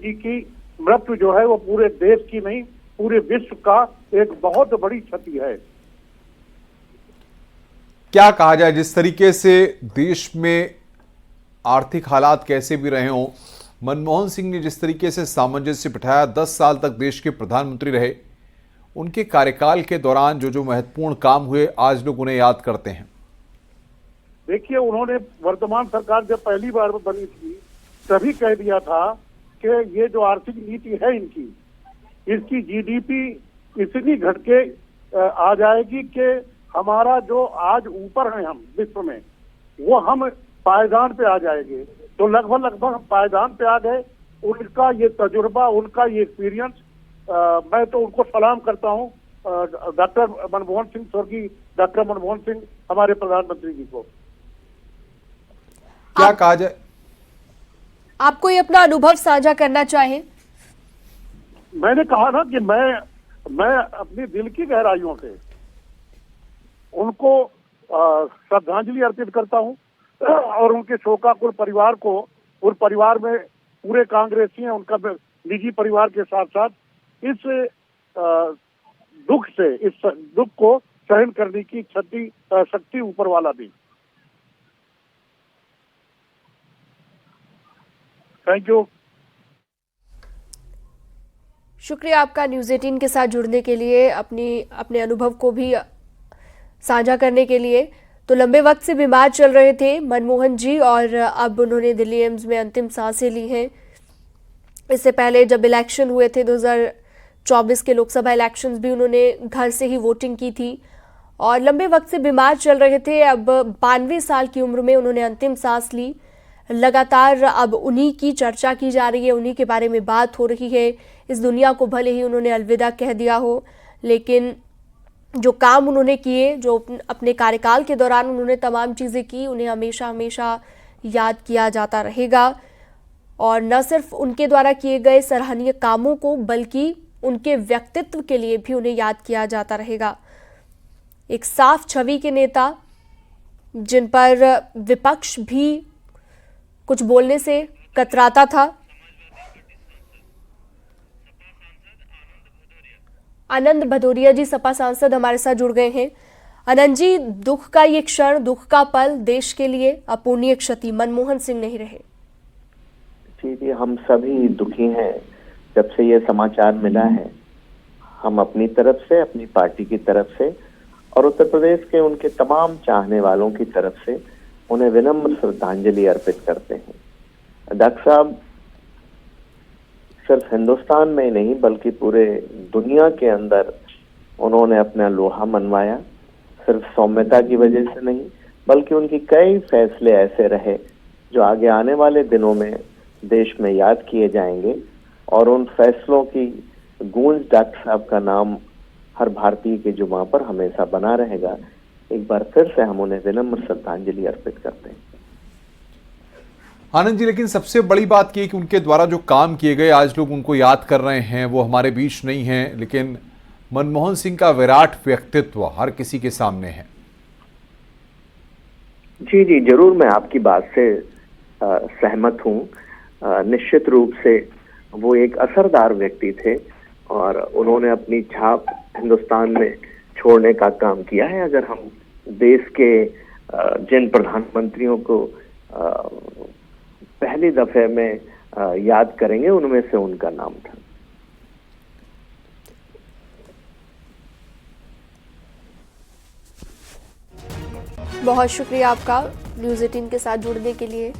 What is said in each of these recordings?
जी की मृत्यु जो है वो पूरे देश की नहीं, पूरे विश्व का एक बहुत बड़ी क्षति है। क्या कहा जाए, जिस तरीके से देश में आर्थिक हालात कैसे भी रहे हों, मनमोहन सिंह ने जिस तरीके से सामंजस्य बिठाया, 10 साल तक देश के प्रधानमंत्री रहे, उनके कार्यकाल के दौरान जो जो महत्वपूर्ण काम हुए, आज लोग उन्हें याद करते हैं। देखिए, उन्होंने वर्तमान सरकार जब पहली बार बनी थी तभी कह दिया था कि ये जो आर्थिक नीति है इनकी, इसकी जीडीपी इतनी घट के आ जाएगी कि हमारा जो आज ऊपर है हम विश्व में, वो हम पायदान पे आ जाएंगे। तो लगभग हम पायदान पे आ गए। उनका ये तजुर्बा, उनका ये एक्सपीरियंस, मैं तो उनको सलाम करता हूँ, डॉक्टर मनमोहन सिंह, स्वर्गीय डॉक्टर मनमोहन सिंह हमारे प्रधानमंत्री जी को। क्या कहा जाए, आप कोई अपना अनुभव साझा करना चाहें? मैंने कहा ना कि मैं अपनी दिल की गहराइयों से उनको श्रद्धांजलि अर्पित करता हूं और उनके शोकाकुल परिवार को, उस परिवार में पूरे कांग्रेसी हैं, उनका निजी परिवार के साथ साथ इस दुख को सहन करने की शक्ति ऊपर वाला दी। Thank you. शुक्रिया आपका न्यूज़ 18 के साथ जुड़ने के लिए, अपने अनुभव को भी साझा करने के लिए। तो लंबे वक्त से बीमार चल रहे थे मनमोहन जी और अब उन्होंने दिल्ली एम्स में अंतिम सांसें ली हैं। इससे पहले जब इलेक्शन हुए थे 2024 के लोकसभा इलेक्शंस भी उन्होंने घर से ही वोटिंग की थी और लंबे वक्त से बीमार चल रहे थे। अब 92 साल की उम्र में उन्होंने अंतिम सांस ली। लगातार अब उन्हीं की चर्चा की जा रही है, उन्हीं के बारे में बात हो रही है। इस दुनिया को भले ही उन्होंने अलविदा कह दिया हो, लेकिन जो काम उन्होंने किए, जो अपने कार्यकाल के दौरान उन्होंने तमाम चीज़ें की, उन्हें हमेशा हमेशा याद किया जाता रहेगा। और न सिर्फ उनके द्वारा किए गए सराहनीय कामों को, बल्कि उनके व्यक्तित्व के लिए भी उन्हें याद किया जाता रहेगा। एक साफ छवि के नेता, जिन पर विपक्ष भी कुछ बोलने से कतराता था। आनंद भदौरिया जी, सपा सांसद, हमारे साथ जुड़ गए हैं। आनंद जी, दुख का ये क्षण, दुख का पल देश के लिए अपूर्णीय क्षति, मनमोहन सिंह नहीं रहे। जी, हम सभी दुखी हैं जब से ये समाचार मिला है। हम अपनी तरफ से, अपनी पार्टी की तरफ से और उत्तर प्रदेश के उनके तमाम चाहने वालों की तरफ से उन्हें विनम्र श्रद्धांजलि अर्पित करते हैं। डॉक्टर साहब सिर्फ हिंदुस्तान में ही नहीं बल्कि पूरे दुनिया के अंदर उन्होंने अपना लोहा मनवाया। सिर्फ सौम्यता की वजह से नहीं, बल्कि उनकी कई फैसले ऐसे रहे जो आगे आने वाले दिनों में देश में याद किए जाएंगे और उन फैसलों की गूंज डॉक्टर साहब का नाम हर भारतीय के जुबान पर हमेशा बना रहेगा। एक बार फिर से हम उन्हें विनम्र श्रद्धांजलि अर्पित करते हैं। आनंद जी, लेकिन सबसे बड़ी बात यह कि उनके द्वारा जो काम किए गए, आज लोग उनको याद कर रहे हैं। वो हमारे बीच नहीं हैं, लेकिन मनमोहन सिंह का विराट व्यक्तित्व हर किसी के सामने है। जी जी, जरूर, मैं आपकी बात से सहमत हूँ। निश्चित रूप से वो एक असरदार व्यक्ति थे और उन्होंने अपनी छाप हिंदुस्तान में छोड़ने का काम किया है। अगर हम देश के जिन प्रधानमंत्रियों को पहली दफे में याद करेंगे, उनमें से उनका नाम था। बहुत शुक्रिया आपका न्यूज़ 18 के साथ जुड़ने के लिए।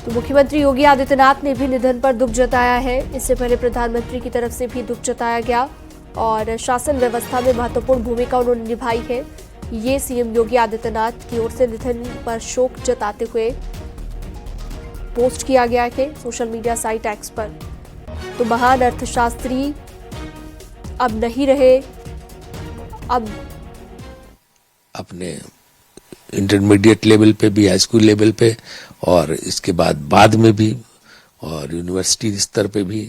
तो मुख्यमंत्री योगी आदित्यनाथ ने भी निधन पर दुख जताया है। इससे पहले प्रधानमंत्री की तरफ से भी दुख जताया गया और शासन व्यवस्था में महत्वपूर्ण भूमिका उन्होंने निभाई है। ये सीएम योगी आदित्यनाथ की ओर से निधन पर शोक जताते हुए पोस्ट किया गया है सोशल मीडिया साइट एक्स पर। तो महान अर्थशास्त्री अब नहीं रहे। अब अपने इंटरमीडिएट लेवल पे भी, हाई स्कूल लेवल पे और इसके बाद में भी और यूनिवर्सिटी स्तर पे भी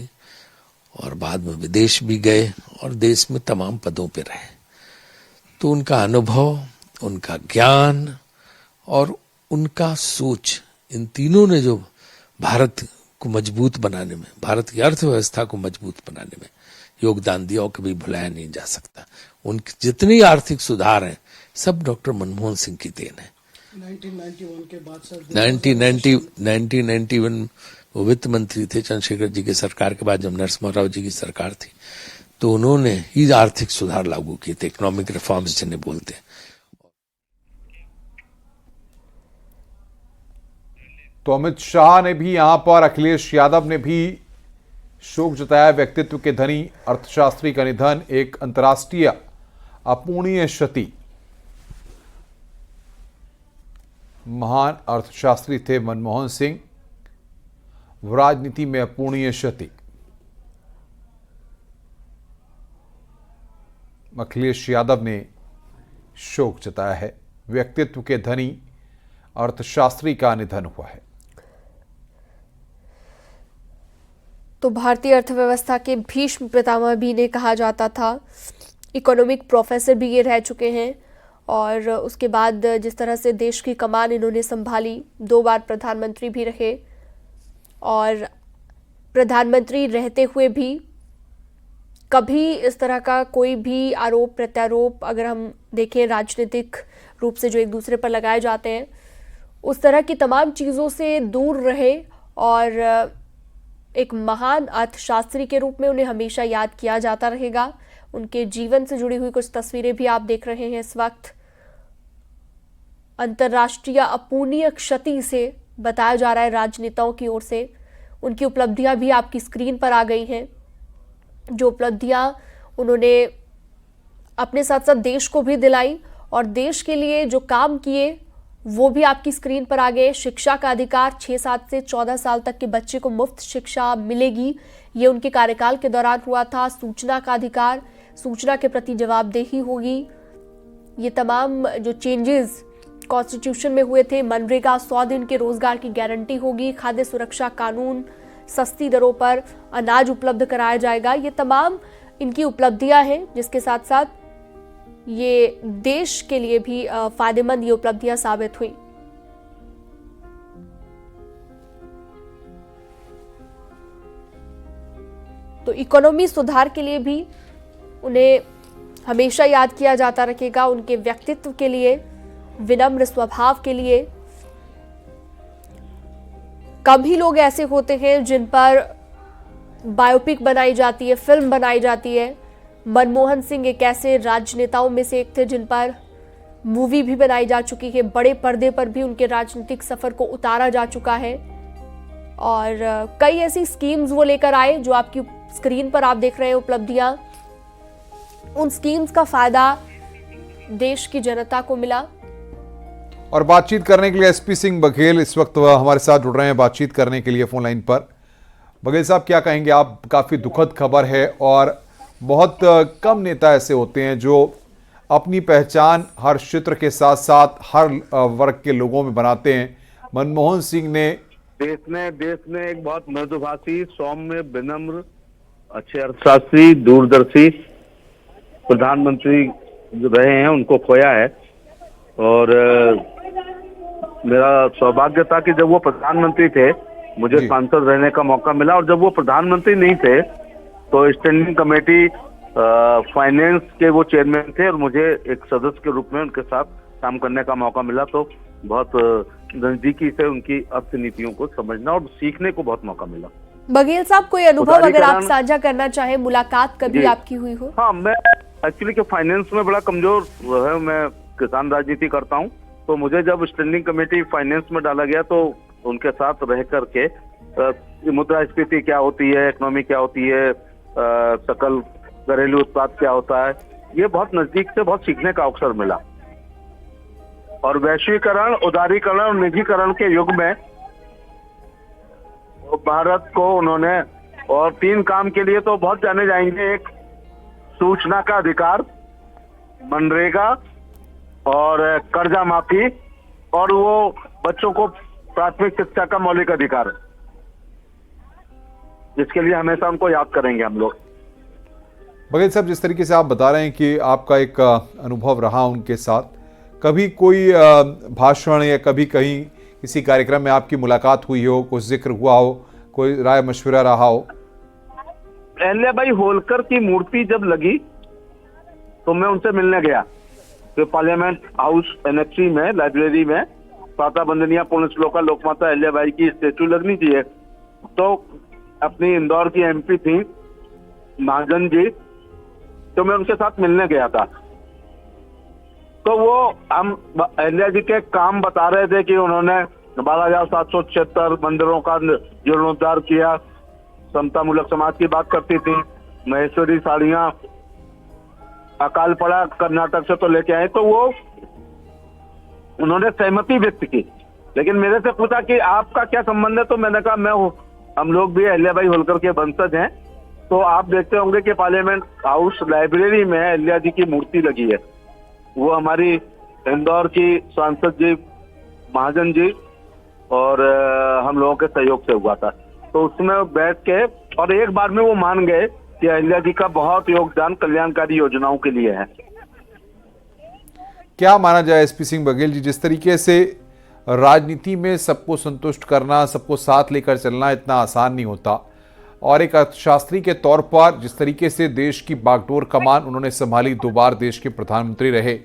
और बाद में विदेश भी गए और देश में तमाम पदों पे रहे। तो उनका अनुभव, उनका ज्ञान और उनका सोच, इन तीनों ने जो भारत को मजबूत बनाने में, भारत की अर्थव्यवस्था को मजबूत बनाने में योगदान दिया और कभी भुलाया नहीं जा सकता। उनके जितने आर्थिक सुधार हैं सब डॉक्टर मनमोहन सिंह की देन है। 1991 के बाद सर 1991 वो वित्त मंत्री थे चंद्रशेखर जी की सरकार के बाद, जब नरसिम्हा राव जी की सरकार थी तो उन्होंने ही आर्थिक सुधार लागू किए थे, इकोनॉमिक रिफॉर्म्स जिन्हें बोलते हैं। तो अमित शाह ने भी यहां पर, अखिलेश यादव ने भी शोक जताया। व्यक्तित्व के धनी अर्थशास्त्री का निधन एक अंतर्राष्ट्रीय अपूर्णीय क्षति। महान अर्थशास्त्री थे मनमोहन सिंह, राजनीति में अपूर्णीय क्षति। अखिलेश यादव ने शोक जताया है। व्यक्तित्व के धनी अर्थशास्त्री का निधन हुआ है। तो भारतीय अर्थव्यवस्था के भीष्म पितामह भी इन्हें कहा जाता था। इकोनॉमिक प्रोफेसर भी ये रह चुके हैं और उसके बाद जिस तरह से देश की कमान इन्होंने संभाली, 2 बार प्रधानमंत्री भी रहे और प्रधानमंत्री रहते हुए भी कभी इस तरह का कोई भी आरोप प्रत्यारोप, अगर हम देखें राजनीतिक रूप से जो एक दूसरे पर लगाए जाते हैं, उस तरह की तमाम चीज़ों से दूर रहे और एक महान अर्थशास्त्री के रूप में उन्हें हमेशा याद किया जाता रहेगा। उनके जीवन से जुड़ी हुई कुछ तस्वीरें भी आप देख रहे हैं इस वक्त। अंतर्राष्ट्रीय अपूर्णीय क्षति से बताया जा रहा है राजनेताओं की ओर से। उनकी उपलब्धियां भी आपकी स्क्रीन पर आ गई हैं। जो उपलब्धियां उन्होंने अपने साथ साथ देश को भी दिलाई और देश के लिए जो काम किए वो भी आपकी स्क्रीन पर आ गए। शिक्षा का अधिकार, 6 से 14 साल तक के बच्चे को मुफ्त शिक्षा मिलेगी, ये उनके कार्यकाल के दौरान हुआ था। सूचना का अधिकार, सूचना के प्रति जवाबदेही होगी। ये तमाम जो चेंजेस कॉन्स्टिट्यूशन में हुए थे। मनरेगा, 100 दिन के रोजगार की गारंटी होगी। खाद्य सुरक्षा कानून, सस्ती दरों पर अनाज उपलब्ध कराया जाएगा। ये तमाम इनकी उपलब्धियां हैं, जिसके साथ साथ ये देश के लिए भी फायदेमंद ये उपलब्धियां साबित हुई। तो इकोनॉमी सुधार के लिए भी उन्हें हमेशा याद किया जाता रहेगा। उनके व्यक्तित्व के लिए, विनम्र स्वभाव के लिए। कम ही लोग ऐसे होते हैं जिन पर बायोपिक बनाई जाती है, फिल्म बनाई जाती है। मनमोहन सिंह एक ऐसे राजनेताओं में से एक थे जिन पर मूवी भी बनाई जा चुकी है। बड़े पर्दे पर भी उनके राजनीतिक सफर को उतारा जा चुका है और कई ऐसी स्कीम्स वो लेकर आए जो आपकी स्क्रीन पर आप देख रहे हैं उपलब्धियां। उन स्कीम्स का फायदा देश की जनता को मिला। और बातचीत करने के लिए एसपी सिंह बघेल इस वक्त हमारे साथ जुड़ रहे हैं बातचीत करने के लिए फोन लाइन पर। बघेल साहब, क्या कहेंगे आप? काफी दुखद खबर है और बहुत कम नेता ऐसे होते हैं जो अपनी पहचान हर क्षेत्र के साथ साथ हर वर्ग के लोगों में बनाते हैं। मनमोहन सिंह ने देश ने एक बहुत मृदुभाषी, सौम्य, विनम्र, अच्छे अर्थशास्त्री, दूरदर्शी प्रधानमंत्री रहे हैं, उनको खोया है। और मेरा सौभाग्य था कि जब वो प्रधानमंत्री थे मुझे सांसद रहने का मौका मिला, और जब वो प्रधानमंत्री नहीं थे तो स्टैंडिंग कमेटी फाइनेंस के वो चेयरमैन थे और मुझे एक सदस्य के रूप में उनके साथ काम करने का मौका मिला। तो बहुत नजदीकी से उनकी अर्थनीतियों को समझना और सीखने को बहुत मौका मिला। बघेल साहब, कोई अनुभव अगर आप साझा करना चाहें, मुलाकात कभी आपकी हुई हो? हाँ, मैं एक्चुअली के फाइनेंस में बड़ा कमजोर है, मैं किसान राजनीति करता हूँ। तो मुझे जब स्टैंडिंग कमेटी फाइनेंस में डाला गया तो उनके साथ रह करके मुद्रास्फीति क्या होती है, इकोनॉमी क्या होती है, सकल घरेलू उत्पाद क्या होता है, ये बहुत नजदीक से बहुत सीखने का अवसर मिला। और वैश्वीकरण, उदारीकरण और निजीकरण के युग में भारत को उन्होंने, और 3 काम के लिए तो बहुत जाने जाएंगे, एक सूचना का अधिकार, मनरेगा और कर्जा माफी, और वो बच्चों को प्राथमिक शिक्षा का मौलिक अधिकार, जिसके लिए हमेशा उनको याद करेंगे हम लोग। बघेल साहब, जिस तरीके से आप बता रहे हैं कि आपका एक अनुभव रहा उनके साथ, कभी कोई भाषण या कभी कहीं किसी कार्यक्रम में आपकी मुलाकात हुई हो, कुछ जिक्र हुआ हो, कोई राय मशविरा रहा हो? अहिल्याबाई होलकर की मूर्ति जब लगी तो मैं उनसे मिलने गया, तो पार्लियामेंट हाउस एनेक्सी में लाइब्रेरी में प्रातः वंदनीय पूर्ण श्लोका लोकमाता अहिल्याबाई की स्टेचू लगनी चाहिए। तो अपनी इंदौर की एमपी थी महाजन जी, तो मैं उनके साथ मिलने गया था। तो वो हम अहिल्या जी के काम बता रहे थे कि उन्होंने 12,776 मंदिरों का जीर्णोद्धार किया, समतामूलक समाज की बात करती थी, महेश्वरी साड़ियां अकाल पड़ा कर्नाटक से तो लेके आए, तो वो उन्होंने सहमति व्यक्त की। लेकिन मेरे से पूछा कि आपका क्या संबंध है, तो मैंने कहा हम लोग भी अहिल्याबाई होलकर के वंशज हैं। तो आप देखते होंगे कि पार्लियामेंट हाउस लाइब्रेरी में अहिल्या जी की मूर्ति लगी है, वो हमारी इंदौर की सांसद जी महाजन जी और हम लोगों के सहयोग से हुआ था। तो उसमें बैठ के और एक बार में वो मान गए कि अहिल्या जी का बहुत योगदान कल्याणकारी योजनाओं के लिए है। क्या माना जाए एसपी सिंह बघेल जी, जिस तरीके से राजनीति में सबको संतुष्ट करना, सबको साथ लेकर चलना इतना आसान नहीं होता, और एक अर्थशास्त्री के तौर पर जिस तरीके से देश की बागडोर कमान उन्होंने संभाली, 2 बार देश के प्रधानमंत्री रहे,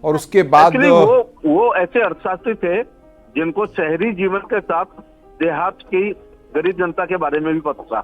और उसके बाद वो ऐसे अर्थशास्त्री थे जिनको शहरी जीवन के साथ देहात की गरीब जनता के बारे में भी पता था।